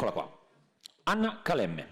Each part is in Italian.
Eccola qua. Anna Calemme.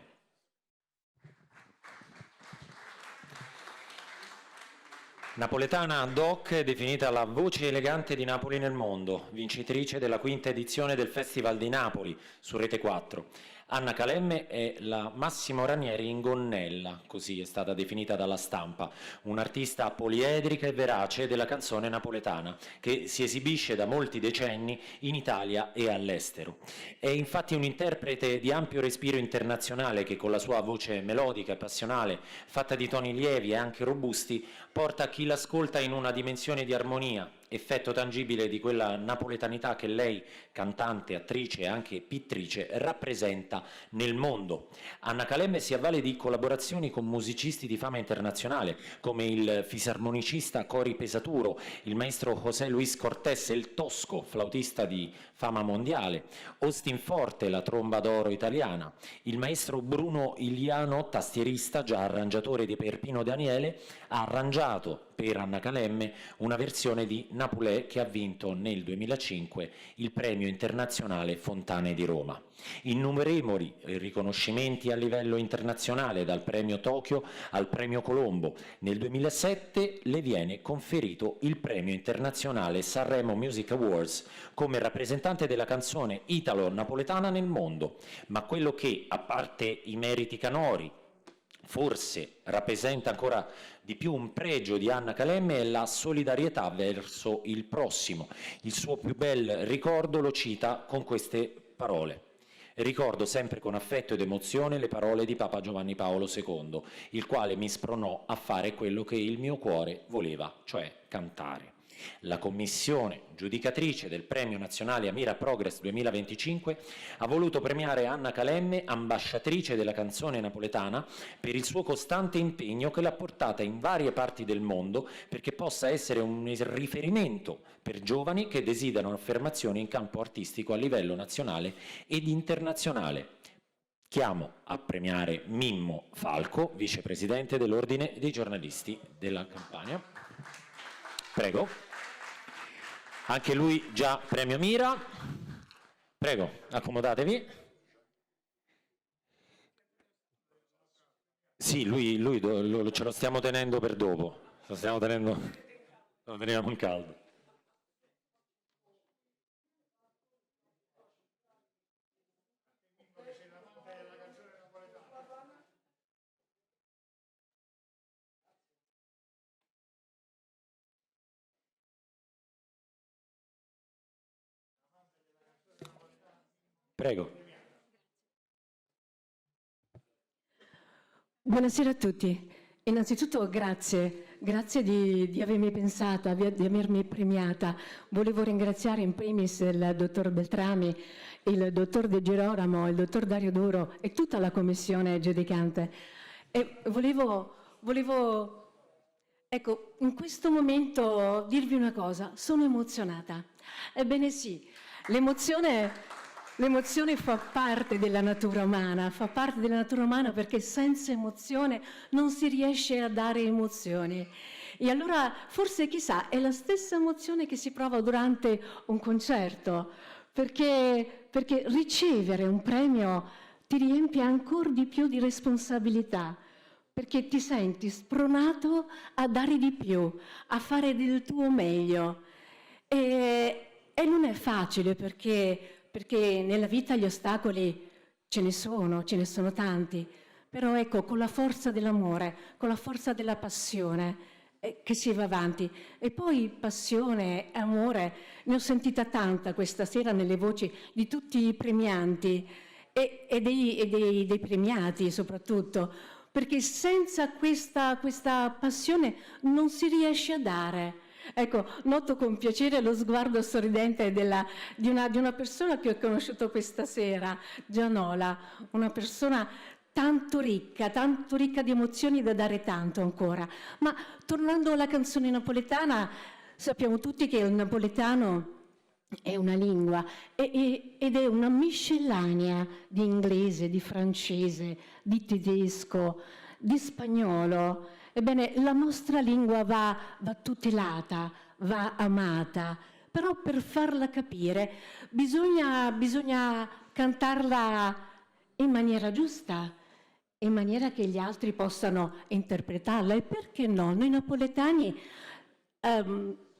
Napoletana doc, definita la voce elegante di Napoli nel mondo, vincitrice della quinta edizione del Festival di Napoli su Rete 4. Anna Calemme è la Massimo Ranieri in gonnella, così è stata definita dalla stampa, un'artista poliedrica e verace della canzone napoletana, che si esibisce da molti decenni in Italia e all'estero. È infatti un interprete di ampio respiro internazionale che con la sua voce melodica e passionale, fatta di toni lievi e anche robusti, porta chi l'ascolta in una dimensione di armonia, effetto tangibile di quella napoletanità che lei, cantante, attrice e anche pittrice, rappresenta nel mondo. Anna Calemme si avvale di collaborazioni con musicisti di fama internazionale, come il fisarmonicista Cory Pesaturo, il maestro José Luis Cortés, il Tosco, flautista di fama mondiale, Austin Forte, la tromba d'oro italiana, il maestro Bruno Iliano, tastierista, già arrangiatore di Perpino Daniele, ha arrangiato per Anna Calemme una versione di Napolè che ha vinto nel 2005 il premio internazionale Fontane di Roma. Innumerevoli riconoscimenti a livello internazionale, dal premio Tokyo al premio Colombo. Nel 2007 le viene conferito il premio internazionale Sanremo Music Awards come rappresentante della canzone italo-napoletana nel mondo. Ma quello che, a parte i meriti canori, forse rappresenta ancora di più un pregio di Anna Calemme è la solidarietà verso il prossimo. Il suo più bel ricordo lo cita con queste parole. Ricordo sempre con affetto ed emozione le parole di Papa Giovanni Paolo II, il quale mi spronò a fare quello che il mio cuore voleva, cioè cantare. La commissione giudicatrice del Premio Nazionale Amira Progress 2025 ha voluto premiare Anna Calemme, ambasciatrice della canzone napoletana, per il suo costante impegno che l'ha portata in varie parti del mondo perché possa essere un riferimento per giovani che desiderano affermazioni in campo artistico a livello nazionale ed internazionale. Chiamo a premiare Mimmo Falco, vicepresidente dell'Ordine dei giornalisti della Campania. Prego. Anche lui già premio Mira. Prego, accomodatevi. Sì, lui ce lo stiamo tenendo per dopo. Lo stiamo tenendo, lo teniamo in caldo. Prego. Buonasera a tutti. Innanzitutto grazie di avermi pensata, di avermi premiata. Volevo ringraziare in primis il dottor Beltrami, il dottor De Girolamo, il dottor Dario Duro e tutta la commissione giudicante. E volevo, ecco, in questo momento dirvi una cosa, sono emozionata. Ebbene sì, l'emozione fa parte della natura umana, perché senza emozione non si riesce a dare emozioni. E allora forse chissà, è la stessa emozione che si prova durante un concerto, perché ricevere un premio ti riempie ancora di più di responsabilità, perché ti senti spronato a dare di più, a fare del tuo meglio. E non è facile perché nella vita gli ostacoli ce ne sono tanti, però ecco, con la forza dell'amore, con la forza della passione, che si va avanti. E poi passione, amore, ne ho sentita tanta questa sera nelle voci di tutti i premianti e dei premiati soprattutto, perché senza questa passione non si riesce a dare. Ecco, noto con piacere lo sguardo sorridente di una persona che ho conosciuto questa sera, Gianola, una persona tanto ricca di emozioni da dare tanto ancora. Ma tornando alla canzone napoletana, sappiamo tutti che il napoletano è una lingua ed è una miscellanea di inglese, di francese, di tedesco, di spagnolo. Ebbene, la nostra lingua va tutelata, va amata, però per farla capire bisogna cantarla in maniera giusta, in maniera che gli altri possano interpretarla. E perché no? Noi napoletani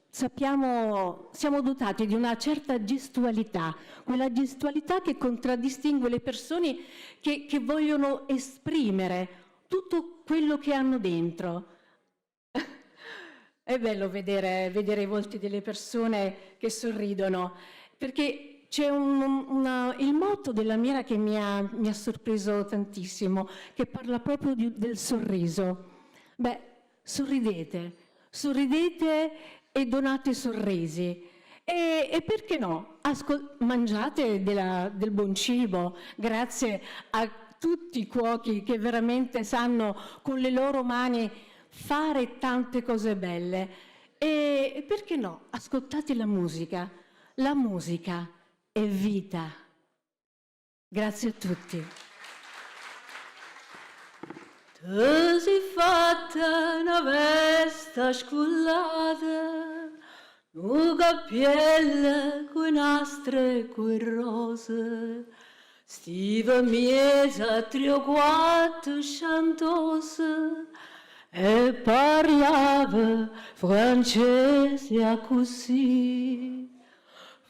siamo dotati di una certa gestualità, quella gestualità che contraddistingue le persone che vogliono esprimere tutto quello che hanno dentro. È bello vedere i volti delle persone che sorridono, perché c'è il motto della Mira che mi ha sorpreso tantissimo, che parla proprio del sorriso. Beh, sorridete e donate sorrisi. E perché no? Mangiate del buon cibo, grazie a tutti i cuochi che veramente sanno con le loro mani fare tante cose belle. E perché no? Ascoltate la musica. La musica è vita. Grazie a tutti. Tu sei fatta una vesta scullata, un cappiello con astre e con rose, stiva miesa 3 o 4 chantose e parlava francese così.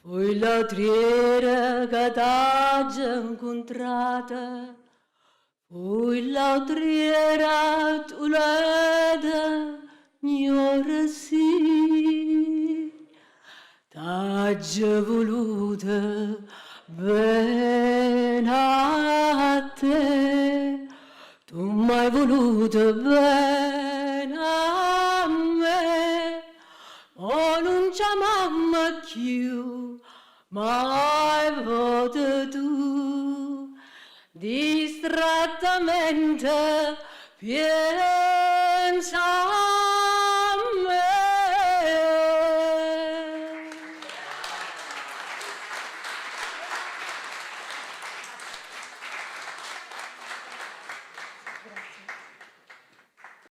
Fu l'autriera che t'ha incontrata, fu l'autriera tu l'eda ignora sì. T'ha voluta bene a te, tu m'hai voluto bene a me, ma non c'è mamma più, mai voto tu, distrattamente pensa